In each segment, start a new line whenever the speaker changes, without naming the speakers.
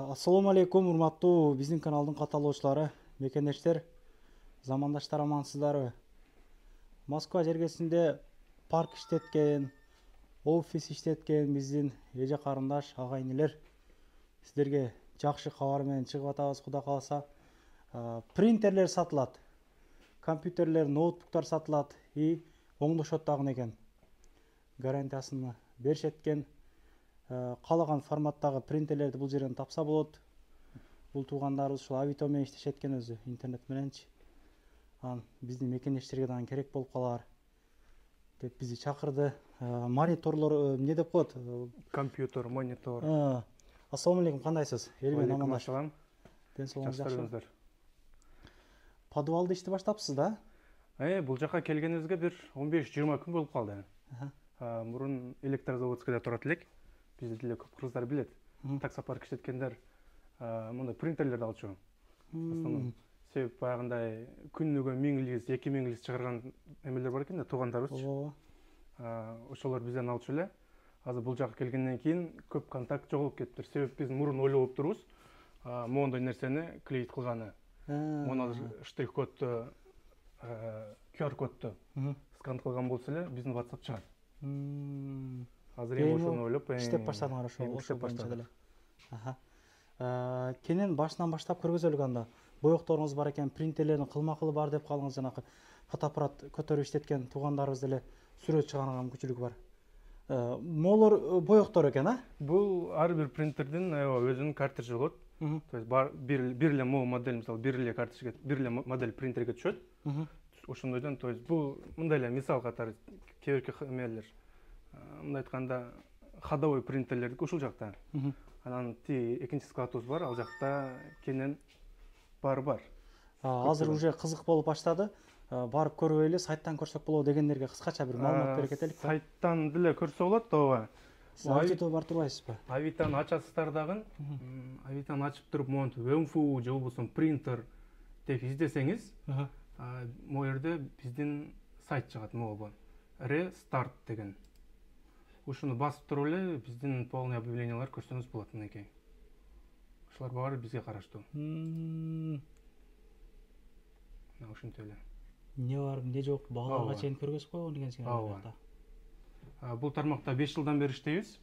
Ассаламу алейкум, урматтуу биздин каналдын катталуучулары, мекендештер, замандаштар, амансыздарбы? Москва жергесинде парк иштеткен, офис иштеткен биздин эже карындаш, ага инилер, сиздерге жакшы кабар менен чыгып атабыз. Кудай кааласа, принтерлер сатылат, компьютерлер, ноутбуктар сатылат и оңдошот дагы экен. Гарантиясын беришет экен. Каалаган форматтагы принтерлерди бул жерден тапса болот. Бул туугандарыбыз ушул Авито менен иштешет экен өзү, интернет мененчи. Анан биздин мекендештерге дагы керек болуп калар деп бизди чакырды. Мониторлор эмне деп коет?
Компьютер, монитор.
Ассаламу алейкум, кандайсыз? Эл менен амандаш.
Салам.
Ден соолугуңуз жакшыбы?
Жакшы.
Подвалда ишти баштапсыз да?
Бул жака келгенибизге бир 15-20 күн болуп калды. Мурун электрозаводскийде турат элек. Бизде деле көп кыргыздар билет. Таксопарк иштеткендер мындай принтерлерди алчу. Себеп баягындай күнүгө 1000 лиз, 2000 лиз чыгарган эмелер бар экен да, туугандарыбыз. Ошолор бизден алчу эле. Азыр бул жака келгенден кийин көп контакт жоголуп кетиптир. Себеп биз мурун ойлоп турбуз, моундай нерсени клейт кылганы. Мону штрих кодду, QR кодду скан кылган болсо эле биздин WhatsApp чыгат. Азыр эми ошону ойлоп,
иштеп баштадыңар ошол боюнча деле. Кенен башынан баштап көргөзөлүк анда. Боекторуңуз бар экен, принтерлердин кылма-кылы бар деп калдыңыз, жанакы фотоаппарат көтөрүп иштеткен туугандарыбыз деле сүрөт чыгарган мүмкүнчүлүгү бар. Могулар боектор экен, а?
Бул ар бир принтердин өзүнүн картрижи болот. То есть бир эле модель, мисалы, бир эле карточка, бир эле модель принтерге түшөт. Ошондойдон, то есть бул мындай эле мисал катары кээбирки эмелер. Мындай айтканда ходовой принтерлердики ушул жакта. Анан экинчи складыбыз бар, ал жакта кенен бар.
Азыр уже кызык болуп баштады. Барып көрбөйлү, сайттан көрсөк болобу дегендерге кыскача бир маалымат бере кетелик.
Сайттан деле көрсө болот, ооба.
Авито бар турбайсызбы?
Авитаны ачасыздар дагы. Авитаны ачып туруп, монтип МФУ же болбосо принтер деп издесеңиз, могу жерде биздин сайт чыгат, могу Restart деген. Ушуну басып туруп эле биздин полный объявлениялар көрсөңүз болот мынакей. Ошолор баары бизге караштуу. Ушинтип эле.
Эмне бар, эмне жок, балаларга чейин көргөзүп койгон экенсиң анда.
Бул тармакта 5 жылдан бери иштейбиз.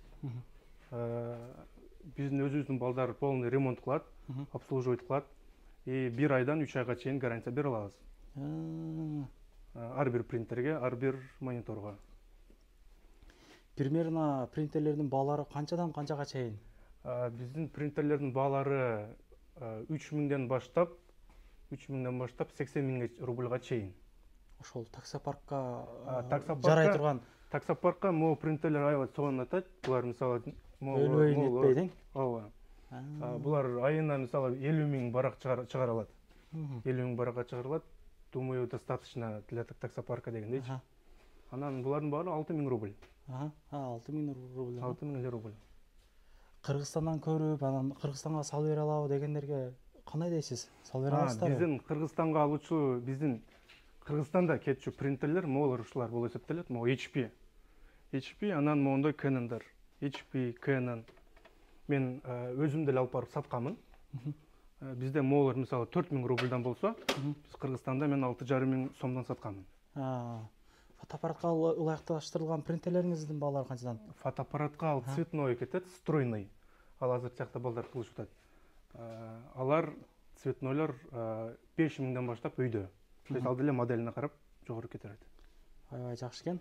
Биздин өзүбүздүн балдар полный ремонт кылат, обслуживать кылат. И 1 айдан 3 айга чейин гарантия бере алабыз. Ар бир принтерге, ар бир мониторго.
Примерно принтерлердин баалары канчадан канчага чейин?
Биздин принтерлердин баалары 3000ден баштап 80 000 рубльга чейин.
Ошол таксопаркка
жарай турган. Таксопаркка могу принтерлер аябай сонун атат. Булар мисалы
өлбөй нетпейди.
Ооба. Булар айына мисалы 50 000 барак чыгара алат. 50 000 баракка чыгарылат. Думаю, достаточно для таксопарка дегендейчи. Анан булардын баары 6000 рубль.
6000 рубль.
6000 рубль.
Кыргызстандан көрүп, анан Кыргызстанга салып бере алабы дегендерге кандай дейсиз? Салып бере аласыздарбы?
Биздин Кыргызстанга алуучу, биздин Кыргызстанда кетчү принтерлер могулар ушулар болуп эсептелет. Могу HP, анан моундай Canon'дар. HP, Canon. Мен өзүм деле алып барып сатканмын. Бизде могулар мисалы 4000 рубльдан болсо, биз Кыргызстанда мен 6500 сомдон сатканмын.
Фотоаппаратка ылайыкташтырылган принтерлериңиздин баалары канчадан?
Фотоаппаратка ал цветной кетет, стройный. Ал азыр жакта балдар кылышып атат. Алар цветнойлор 5000ден баштап өйдө. То есть ал деле моделине карап жогору кетерет.
Аябай жакшы экен.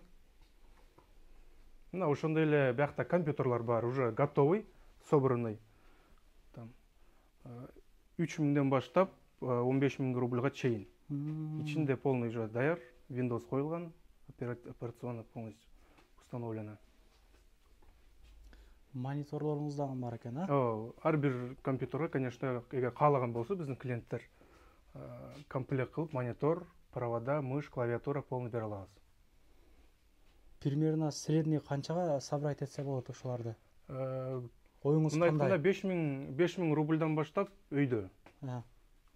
Мына ошондой эле биякта компьютерлар бар, уже готовый, собранный. Там 3000ден баштап 15000 рубльга чейин. Ичинде полный уже даяр, Windows коюлган, операционно полностью установлено.
Мониторлоруңуз дагы бар экен, а?
Ар бир компьютерге, конечно, эгер каалаган болсо, биздин клиенттер комплект кылып, монитор, провода, мышь, клавиатура полный бере алабыз.
Примерно средний канчага собрать этсе болот ошоларды? Оюңуз кандай?
5000 рубльдан баштап өйдө.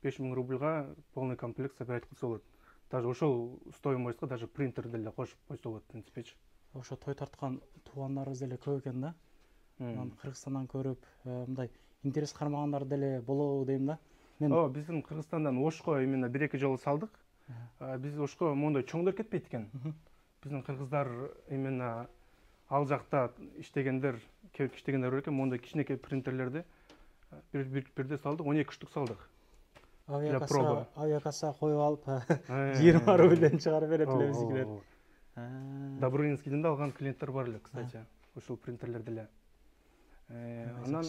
5000 рубльга полный комплект собрать кылса болот. Даже ошол стоимостька даже принтер деле кошуп койсо болот, в принципе. Ошо
той тарткан туугандарыбыз деле көп экен да. Кыргызстандан көрүп, мындай интерес кармагандар деле болобу дейм да. Мен
ооба биздин Кыргызстандан Ошко именно 1-2 жолу салдык. Биз Ошко моундай чоңдор кетпейт экен. Биздин кыргыздар именно ал жакта иштегендер, келип иштегендер бар экен, моундай кичинекей принтерлерди бирде салдык, 12 штук салдык. Для пробы.
Авиакасса коюп алып 20 рубльден чыгарып берет эле биздикилер.
Добрынинскийден да алган клиенттер бар эле, кстати. Ошол принтерлер деле. Анан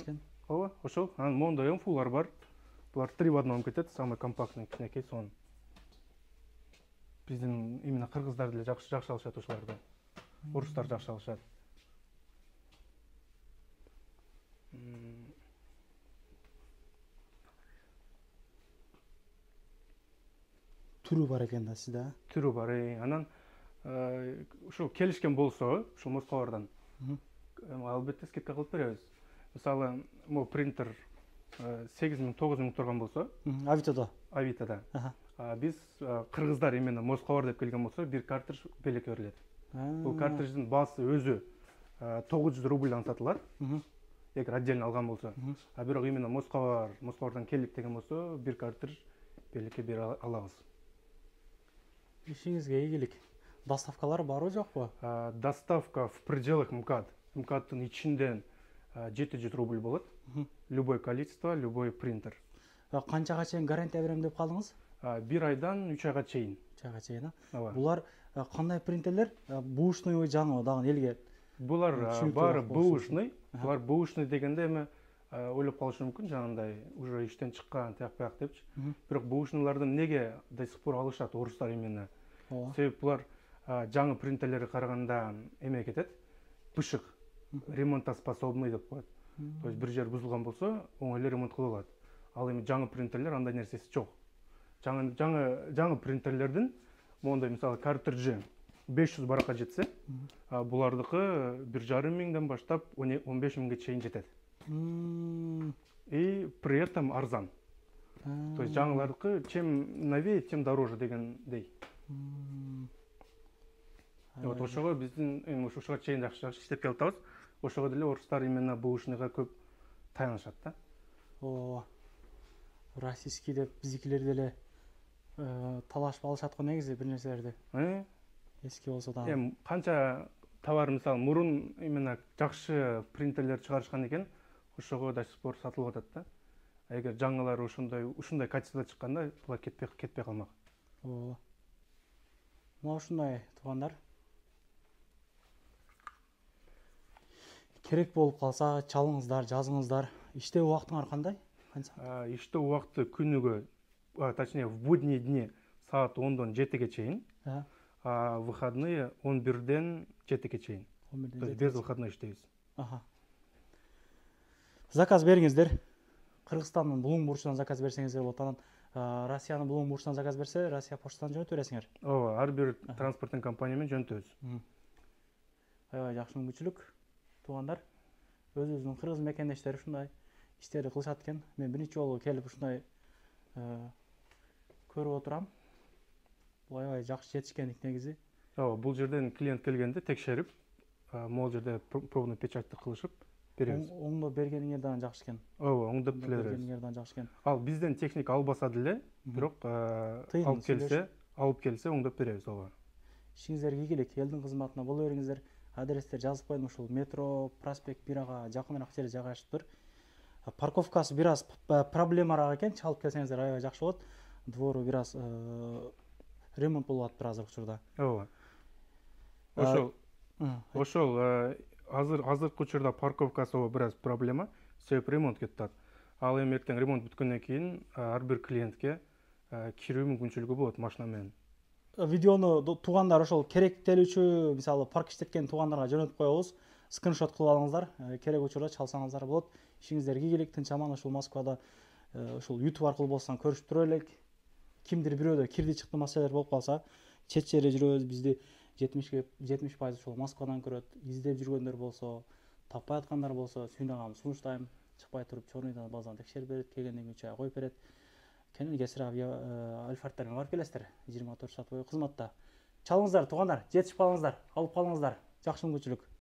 ооба, ошол. Анан моундай МФУлар бар. Булар 3 в 1 кетет, самый компактный кичинекей сон. Биздин именно кыргыздар деле жакшы алышат ошолорду. Орустар жакшы алышат.
Түрү бар экен да сизде.
Түрү бар. Анан ушул келишкен болсо, ушул Москвалардан албетте скидка кылып беребиз. Мисалы, могу принтер 8.000-9.000 9.000 турган болсо, Авитода. Биз кыргыздар именно Москвалар деп келген болсо, бир картридж белекке берилет. Бул картридждин баасы өзү 900 рубльдан сатылат. Эгер отдельно алган болсо. Бирок именно Москвалардан келдик деген болсо, бир картридж белекке бере алабыз.
Ишиңизге ийгилик. Доставкалар барбы жокпу?
Доставка в пределах МКАД. МКАДтын ичинден 700 рубль болот. Любой количество, любой принтер.
Канчага чейин гарантия берем деп калдыңыз?
1 айдан 3 айга чейин.
3 айга чейин.
Ооба.
Булар кандай принтерлер? Бушный жаңы дагы элге.
Булар баары бушный. Булар бушный дегенде эми ойлоп калышы мүмкүн, жанагындай уже иштен чыккан тияк депчи. Бирок бушныйлардын неге до сих пор алышат орустар именно? Себеби булар жаңы принтерлерге караганда эме кетет, бышык, ремонтоспособный деп коет. То есть бир жер бузулган болсо, оңой эле ремонт кылып алат. Ал эми жаңы принтерлер андай нерсеси жок. Жаңы принтерлердин мондай мисалы картриджи 500 баракка жетсе, булардыкы 1,5 миңден баштап 15 миңге чейин жетет. И при этом арзан. То есть жаңылардыкы чем новее, тем дороже дегендей. Вот ошого биздин ошого чейин жакшы иштеп келип атабыз. Ошого деле орустар именно бушныйга көп таянышат да.
Российский деп биздикилер деле талашып алышат го негизи бир нерселерди. Эски болсо да.
Канча товар мисалы мурун именно жакшы принтерлер чыгарышкан экен, ошого до сих пор сатылып атат да. Эгер жаңылар ушундай качествода чыкканда, булар кетпей калмак.
Мына ушундай туугандар. Керек болуп калса, чалыңыздар, жазыңыздар. Иштөө убактыңар кандай?
Иштөө убакты күнүгө, точнее в будние дни саат 10-дон 7-ге чейин, а выходные 11-ден 7-ге чейин. То есть без выходной иштейбиз.
Заказ бериңиздер. Кыргызстандын булуң бурчунан заказ берсеңиздер болот. Анан Россиянын булуң бурчунан заказ берсе, Россия почтадан жөнөтө бересиңер.
Ооба, ар бир транспорттун компания менен жөнөтөбүз.
Аябай жакшы мүмкүнчүлүк. Туугандар, өзүбүздүн кыргыз мекендештери ушундай иштерди кылышат экен. Мен биринчи жолу келип ушундай көрүп отурам. Бул аябай жакшы жетишкендик негизи.
Ооба, бул жерден клиент келгенде текшерип, могул жерде пробный печатьты кылышып беребиз.
Оңдоп бергениңерден жакшы экен.
Ооба, оңдоп беребиз.
Бергениңерден жакшы экен.
Ал бизден техника албаса деле, бирок алып келсе оңдоп беребиз, ооба.
Ишиңиздерге ийгилик, элдин кызматына боло бериңиздер. Адрестер жазып койдум, ушул метро, проспект 1-га жакыныраак жерде жайгашыптыр. Парковкасы бир аз проблемарак экен, чалып келсеңиздер аябай жакшы болот. Двору бир аз ремонт болуп атыптыр азыркы учурда.
Ооба. Ошол азыркы учурда парковкасы бир аз проблема, себеби ремонт кетип атат. Ал эми эртең ремонт бүткөндөн кийин ар бир клиентке кирүү мүмкүнчүлүгү болот машина менен.
Видеону туугандар ошол керектелүүчү, мисалы парк иштеткен туугандарга жөнөтүп коебуз. Скриншот кылып алыңыздар, керек учурда чалсаңыздар болот. Ишиңиздерге ийгилик, тынч аман ушул Москвада ушул YouTube аркылуу болсоң көрүшүп тура элек. Кимдир бирөөдө кирди чыкты маселелер болуп калса, чет жерде жүрөбүз, бизди 70% ушул Москвадан көрөт. Издеп жүргөндөр болсо, таппай аткандар болсо, сүйнөгам сунуштайм. Чыкпай туруп чорныйдан базадан текшерип берет, келгенден кийин 3 ай коюп берет. Кенен кесир Альфардтар менен барып келесиздер. 24 саат бою кызматта. Чалыңыздар, туугандар, жетишип калыңыздар, алып калыңыздар. Жакшы мүмкүнчүлүк.